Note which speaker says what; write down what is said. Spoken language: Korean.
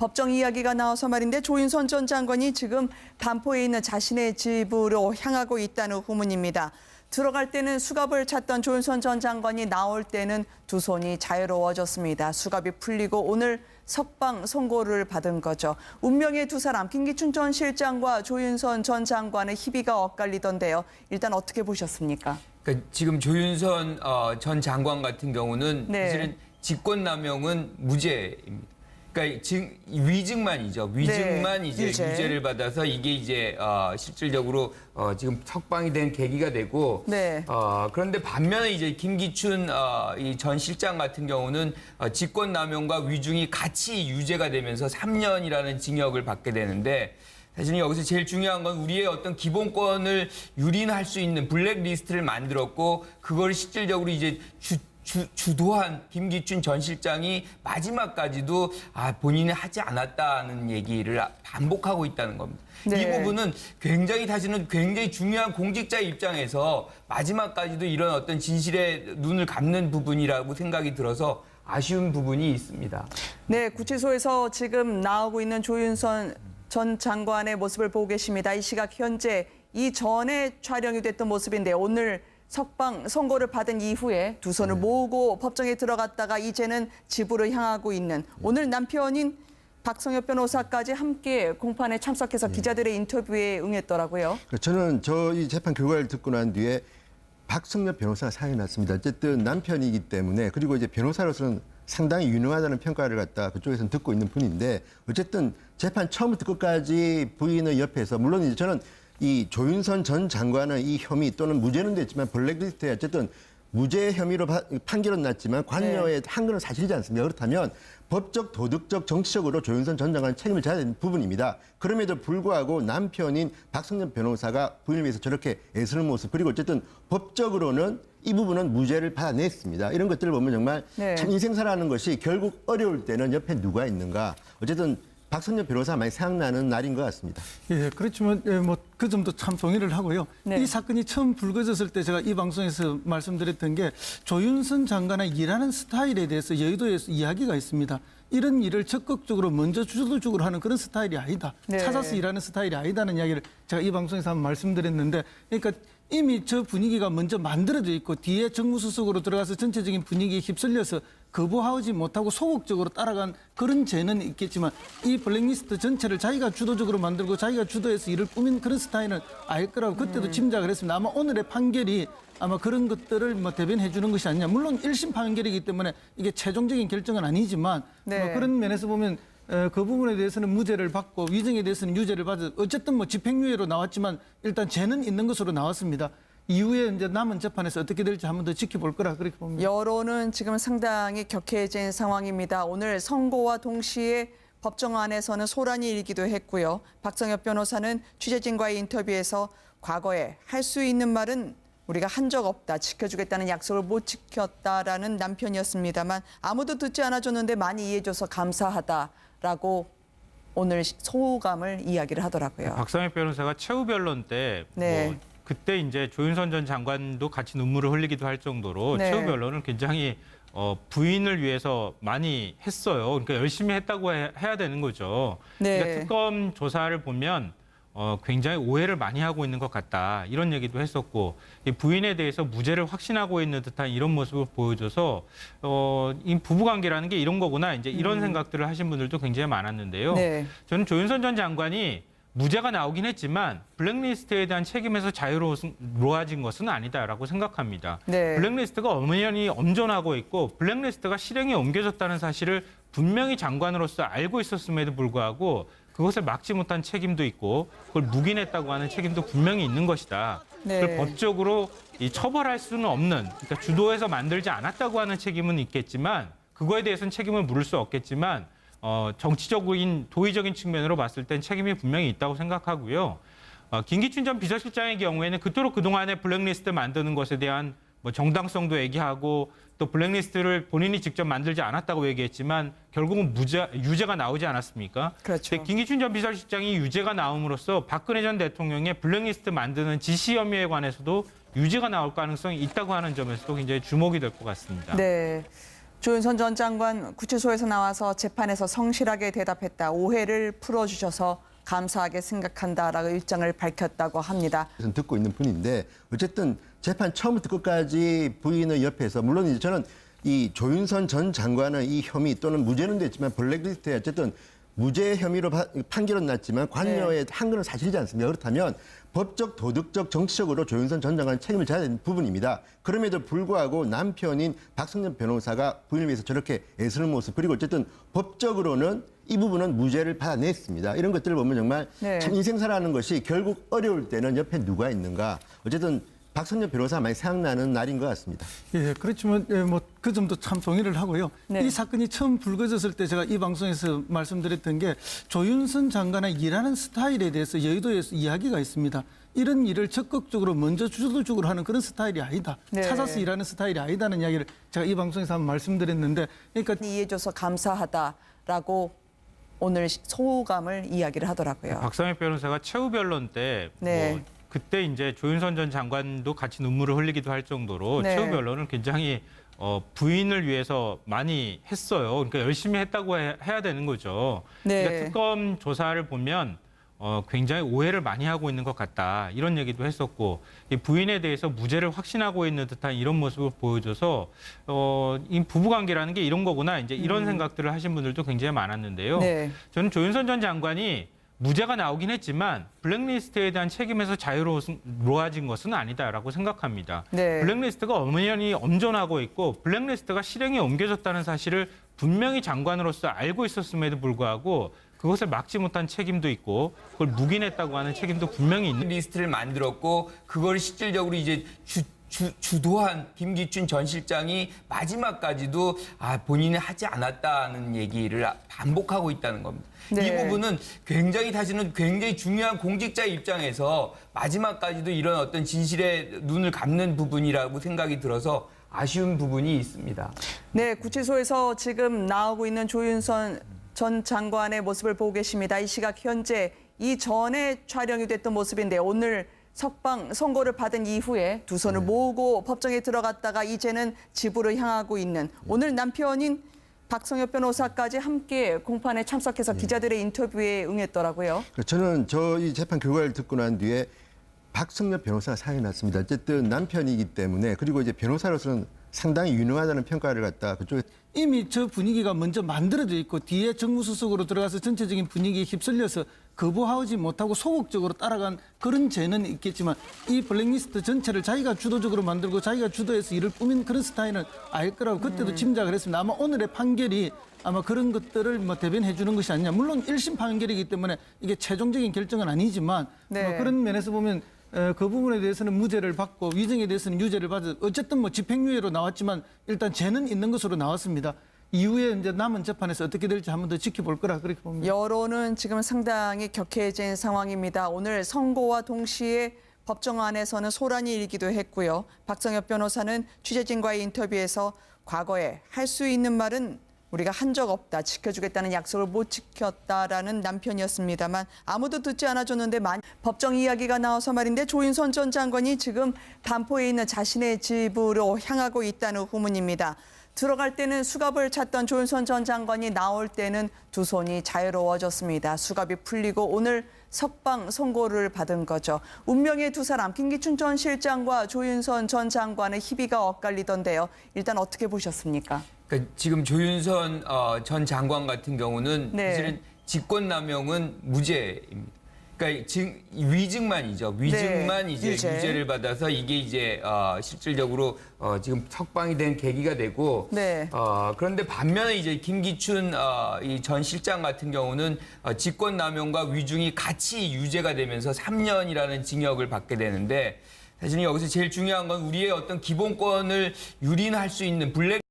Speaker 1: 법정 이야기가 나와서 말인데 조윤선 전 장관이 지금 반포에 있는 자신의 집으로 향하고 있다는 후문입니다. 들어갈 때는 수갑을 찾던 조윤선 전 장관이 나올 때는 두 손이 자유로워졌습니다. 수갑이 풀리고 오늘 석방 선고를 받은 거죠. 운명의 두 사람, 김기춘 전 실장과 조윤선 전 장관의 희비가 엇갈리던데요. 일단 어떻게 보셨습니까?
Speaker 2: 그러니까 지금 조윤선 전 장관 같은 경우는
Speaker 1: 네.
Speaker 2: 사실은 직권남용은 무죄입니다. 그러니까 위증만이죠. 위증만
Speaker 1: 네,
Speaker 2: 이제 유죄를 받아서 이게 이제 실질적으로 지금 석방이 된 계기가 되고.
Speaker 1: 네.
Speaker 2: 그런데 반면에 이제 김기춘 이 전 실장 같은 경우는 직권남용과 위증이 같이 유죄가 되면서 3년이라는 징역을 받게 되는데. 사실 여기서 제일 중요한 건 우리의 어떤 기본권을 유린할 수 있는 블랙리스트를 만들었고 그걸 실질적으로 이제 주도한 김기춘 전 실장이 마지막까지도 본인이 하지 않았다는 얘기를 반복하고 있다는 겁니다.
Speaker 1: 네.
Speaker 2: 이 부분은 굉장히 사실은 굉장히 중요한 공직자 입장에서 마지막까지도 이런 어떤 진실에 눈을 감는 부분이라고 생각이 들어서 아쉬운 부분이 있습니다.
Speaker 1: 네, 구치소에서 지금 나오고 있는 조윤선 전 장관의 모습을 보고 계십니다. 이 시각 현재 이전에 촬영이 됐던 모습인데 오늘 석방 선고를 받은 이후에 두 손을 모으고 법정에 들어갔다가 이제는 집으로 향하고 있는 오늘 남편인 박성엽 변호사까지 함께 공판에 참석해서 기자들의 인터뷰에 응했더라고요.
Speaker 3: 저는 이 재판 결과를 듣고 난 뒤에 박성엽 변호사가 사연이 났습니다. 어쨌든 남편이기 때문에 그리고 이제 변호사로서는 상당히 유능하다는 평가를 갖다 그쪽에서는 듣고 있는 분인데 어쨌든 재판 처음부터 끝까지 부인의 옆에서 물론 이제 저는 이 조윤선 전 장관의 이 혐의 또는 무죄는 됐지만 블랙리스트에 어쨌든 무죄 혐의로 판결은 났지만 관여에 한 것은 사실이지 않습니까? 그렇다면 법적, 도덕적, 정치적으로 조윤선 전 장관은 책임을 져야 되는 부분입니다. 그럼에도 불구하고 남편인 박성엽 변호사가 부인을 위해서 저렇게 애쓰는 모습 그리고 어쨌든 법적으로는 이 부분은 무죄를 받아냈습니다. 이런 것들을 보면 정말 참 인생사라는 것이 결국 어려울 때는 옆에 누가 있는가. 어쨌든 박성엽 변호사 많이 생각나는 날인 것 같습니다.
Speaker 4: 예, 그렇지만 뭐 그 점도 참 동의를 하고요.
Speaker 1: 네.
Speaker 4: 이 사건이 처음 불거졌을 때 제가 이 방송에서 말씀드렸던 게 조윤선 장관의 일하는 스타일에 대해서 여의도에서 이야기가 있습니다. 이런 일을 적극적으로 먼저 주도적으로 하는 그런 스타일이 아니다.
Speaker 1: 네.
Speaker 4: 찾아서 일하는 스타일이 아니다는 이야기를 제가 이 방송에서 한번 말씀드렸는데 그러니까 이미 저 분위기가 먼저 만들어져 있고 뒤에 정무수석으로 들어가서 전체적인 분위기에 휩쓸려서 거부하지 못하고 소극적으로 따라간 그런 죄는 있겠지만 이 블랙리스트 전체를 자기가 주도적으로 만들고 자기가 주도해서 일을 꾸민 그런 스타일은 아닐 거라고 그때도 짐작을 했습니다. 아마 오늘의 판결이 아마 그런 것들을 뭐 대변해 주는 것이 아니냐. 물론 1심 판결이기 때문에 이게 최종적인 결정은 아니지만
Speaker 1: 네.
Speaker 4: 뭐 그런 면에서 보면 그 부분에 대해서는 무죄를 받고 위증에 대해서는 유죄를 받아 어쨌든 뭐 집행유예로 나왔지만 일단 죄는 있는 것으로 나왔습니다. 이후에 이제 남은 재판에서 어떻게 될지 한 번 더 지켜볼 거라 그렇게 봅니다.
Speaker 1: 여론은 지금 상당히 격해진 상황입니다. 오늘 선고와 동시에 법정 안에서는 소란이 일기도 했고요. 박성엽 변호사는 취재진과의 인터뷰에서 과거에 할 수 있는 말은 우리가 한 적 없다, 지켜주겠다는 약속을 못 지켰다라는 남편이었습니다만 아무도 듣지 않아줬는데 많이 이해해줘서 감사하다라고 오늘 소감을 이야기를 하더라고요.
Speaker 5: 박성엽 변호사가 최후 변론 때
Speaker 1: 네.
Speaker 5: 뭐 그때 이제 조윤선 전 장관도 같이 눈물을 흘리기도 할 정도로
Speaker 1: 네.
Speaker 5: 최후 변론을 굉장히 부인을 위해서 많이 했어요. 그러니까 열심히 했다고 해야 되는 거죠.
Speaker 1: 네.
Speaker 5: 그러니까 특검 조사를 보면 굉장히 오해를 많이 하고 있는 것 같다. 이런 얘기도 했었고 이 부인에 대해서 무죄를 확신하고 있는 듯한 이런 모습을 보여줘서 이 부부관계라는 게 이런 거구나. 이제 이런 생각들을 하신 분들도 굉장히 많았는데요.
Speaker 1: 네.
Speaker 5: 저는 조윤선 전 장관이 무죄가 나오긴 했지만 블랙리스트에 대한 책임에서 자유로워진 것은 아니다라고 생각합니다.
Speaker 1: 네.
Speaker 5: 블랙리스트가 엄연히 엄존하고 있고 블랙리스트가 실행에 옮겨졌다는 사실을 분명히 장관으로서 알고 있었음에도 불구하고 그것을 막지 못한 책임도 있고 그걸 묵인했다고 하는 책임도 분명히 있는 것이다.
Speaker 1: 네.
Speaker 5: 그걸 법적으로 처벌할 수는 없는, 그러니까 주도해서 만들지 않았다고 하는 책임은 있겠지만 그거에 대해서는 책임을 물을 수 없겠지만 정치적인 도의적인 측면으로 봤을 땐 책임이 분명히 있다고 생각하고요. 김기춘 전 비서실장의 경우에는 그토록 그동안에 블랙리스트 만드는 것에 대한 뭐 정당성도 얘기하고 또 블랙리스트를 본인이 직접 만들지 않았다고 얘기했지만 결국은 유죄가 나오지 않았습니까?
Speaker 1: 그렇죠.
Speaker 5: 근데 김기춘 전 비서실장이 유죄가 나옴으로써 박근혜 전 대통령의 블랙리스트 만드는 지시 혐의에 관해서도 유죄가 나올 가능성이 있다고 하는 점에서도 굉장히 주목이 될 것 같습니다.
Speaker 1: 네. 조윤선 전 장관 구치소에서 나와서 재판에서 성실하게 대답했다. 오해를 풀어주셔서 감사하게 생각한다라고 입장을 밝혔다고 합니다.
Speaker 3: 듣고 있는 분인데 어쨌든 재판 처음부터 끝까지 부인의 옆에서 물론 이제 저는 이 조윤선 전 장관의 이 혐의 또는 무죄는 됐지만 블랙리스트에 어쨌든 무죄 혐의로 판결은 났지만 관여의 한거는 사실이지 않습니까? 그렇다면 법적, 도덕적, 정치적으로 조윤선 전 장관 책임을 져야 되는 부분입니다. 그럼에도 불구하고 남편인 박성엽 변호사가 부인을 위해서 저렇게 애쓰는 모습 그리고 어쨌든 법적으로는 이 부분은 무죄를 받아냈습니다. 이런 것들을 보면 정말 참 인생사라는 것이 결국 어려울 때는 옆에 누가 있는가. 어쨌든 박성엽 변호사 많이 생각나는 날인 것 같습니다.
Speaker 4: 예, 그렇지만 뭐 그 점도 참 동의를 하고요.
Speaker 1: 네.
Speaker 4: 이 사건이 처음 불거졌을 때 제가 이 방송에서 말씀드렸던 게 조윤선 장관의 일하는 스타일에 대해서 여의도에서 이야기가 있습니다. 이런 일을 적극적으로 먼저 주도적으로 하는 그런 스타일이 아니다.
Speaker 1: 네.
Speaker 4: 찾아서 일하는 스타일이 아니다는 이야기를 제가 이 방송에서 한번 말씀드렸는데 그러니까
Speaker 1: 이해해줘서 감사하다라고 오늘 소감을 이야기를 하더라고요.
Speaker 5: 박성엽 변호사가 최후 변론 때
Speaker 1: 네.
Speaker 5: 뭐 그때 이제 조윤선 전 장관도 같이 눈물을 흘리기도 할 정도로
Speaker 1: 네.
Speaker 5: 최후 변론을 굉장히 부인을 위해서 많이 했어요. 그러니까 열심히 했다고 해야 되는 거죠.
Speaker 1: 네.
Speaker 5: 그러니까 특검 조사를 보면 굉장히 오해를 많이 하고 있는 것 같다. 이런 얘기도 했었고 이 부인에 대해서 무죄를 확신하고 있는 듯한 이런 모습을 보여줘서 이 부부관계라는 게 이런 거구나. 이제 이런 생각들을 하신 분들도 굉장히 많았는데요.
Speaker 1: 네.
Speaker 5: 저는 조윤선 전 장관이 무죄가 나오긴 했지만 블랙리스트에 대한 책임에서 자유로워진 것은 아니다라고 생각합니다.
Speaker 1: 네.
Speaker 5: 블랙리스트가 엄연히 엄존하고 있고 블랙리스트가 실행에 옮겨졌다는 사실을 분명히 장관으로서 알고 있었음에도 불구하고 그것을 막지 못한 책임도 있고 그걸 묵인했다고 하는 책임도 분명히 있는
Speaker 2: 리스트를 만들었고 그걸 실질적으로 이제 주도한 김기춘 전 실장이 마지막까지도 본인이 하지 않았다는 얘기를 반복하고 있다는 겁니다.
Speaker 1: 네.
Speaker 2: 이 부분은 굉장히 중요한 공직자의 입장에서 마지막까지도 이런 어떤 진실에 눈을 감는 부분이라고 생각이 들어서 아쉬운 부분이 있습니다.
Speaker 1: 네, 구치소에서 지금 나오고 있는 조윤선 전 장관의 모습을 보고 계십니다. 이 시각 현재 이전에 촬영이 됐던 모습인데 오늘 석방 선고를 받은 이후에 두 손을 모으고 법정에 들어갔다가 이제는 집으로 향하고 있는 오늘 남편인 박성엽 변호사까지 함께 공판에 참석해서 기자들의 인터뷰에 응했더라고요.
Speaker 3: 저는 이 재판 결과를 듣고 난 뒤에 박성엽 변호사가 사연이 났습니다. 어쨌든 남편이기 때문에 그리고 이제 변호사로서는 상당히 유능하다는 평가를 갖다 그쪽에
Speaker 4: 이미 저 분위기가 먼저 만들어져 있고 뒤에 정무수석으로 들어가서 전체적인 분위기에 휩쓸려서 거부하지 못하고 소극적으로 따라간 그런 죄는 있겠지만 이 블랙리스트 전체를 자기가 주도적으로 만들고 자기가 주도해서 일을 꾸민 그런 스타일은 아닐 거라고 그때도 짐작을 했습니다. 아마 오늘의 판결이 아마 그런 것들을 뭐 대변해 주는 것이 아니냐. 물론 1심 판결이기 때문에 이게 최종적인 결정은 아니지만
Speaker 1: 네.
Speaker 4: 뭐 그런 면에서 보면 그 부분에 대해서는 무죄를 받고 위증에 대해서는 유죄를 받아 어쨌든 뭐 집행유예로 나왔지만 일단 죄는 있는 것으로 나왔습니다. 이후에 이제 남은 재판에서 어떻게 될지 한 번 더 지켜볼 거라 그렇게 봅니다.
Speaker 1: 여론은 지금 상당히 격해진 상황입니다. 오늘 선고와 동시에 법정 안에서는 소란이 일기도 했고요. 박성엽 변호사는 취재진과의 인터뷰에서 과거에 할 수 있는 말은 우리가 한 적 없다. 지켜주겠다는 약속을 못 지켰다라는 남편이었습니다만 아무도 듣지 않아줬는데 법정 이야기가 나와서 말인데 조윤선 전 장관이 지금 반포에 있는 자신의 집으로 향하고 있다는 후문입니다. 들어갈 때는 수갑을 찾던 조윤선 전 장관이 나올 때는 두 손이 자유로워졌습니다. 수갑이 풀리고 오늘 석방 선고를 받은 거죠. 운명의 두 사람 김기춘 전 실장과 조윤선 전 장관의 희비가 엇갈리던데요. 일단 어떻게 보셨습니까?
Speaker 2: 그러니까 지금 조윤선 전 장관 같은 경우는
Speaker 1: 네.
Speaker 2: 사실은 직권남용은 무죄입니다. 그러니까 지금 위증만이죠. 위증만
Speaker 1: 네,
Speaker 2: 이제
Speaker 1: 유죄.
Speaker 2: 유죄를 받아서 이게 이제 실질적으로 지금 석방이 된 계기가 되고
Speaker 1: 네.
Speaker 2: 그런데 반면에 이제 김기춘 이 전 실장 같은 경우는 직권남용과 위증이 같이 유죄가 되면서 3년이라는 징역을 받게 되는데 사실은 여기서 제일 중요한 건 우리의 어떤 기본권을 유린할 수 있는 블랙